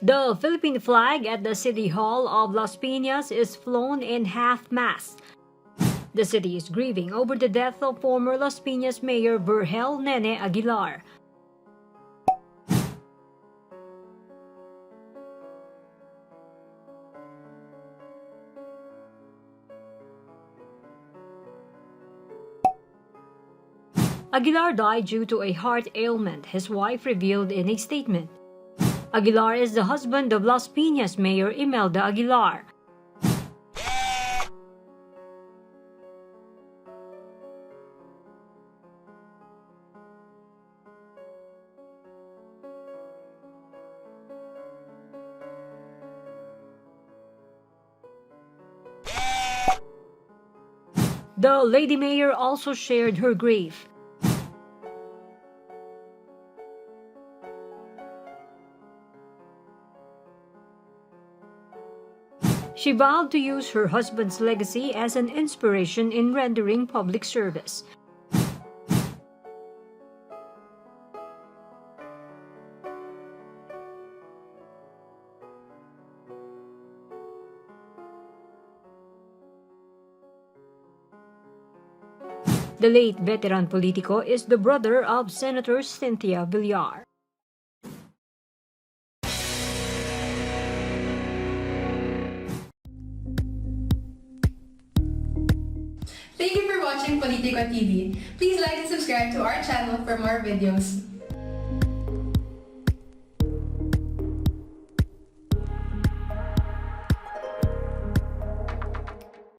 The Philippine flag at the City Hall of Las Piñas is flown in half-mast. The city is grieving over the death of former Las Piñas Mayor Nene Aguilar. Aguilar died due to a heart ailment, his wife revealed in a statement. Aguilar is the husband of Las Piñas Mayor Imelda Aguilar. The Lady Mayor also shared her grief. She vowed to use her husband's legacy as an inspiration in rendering public service. The late veteran politico is the brother of Senator Cynthia Villar. Thank you for watching Politico TV. Please like and subscribe to our channel for more videos.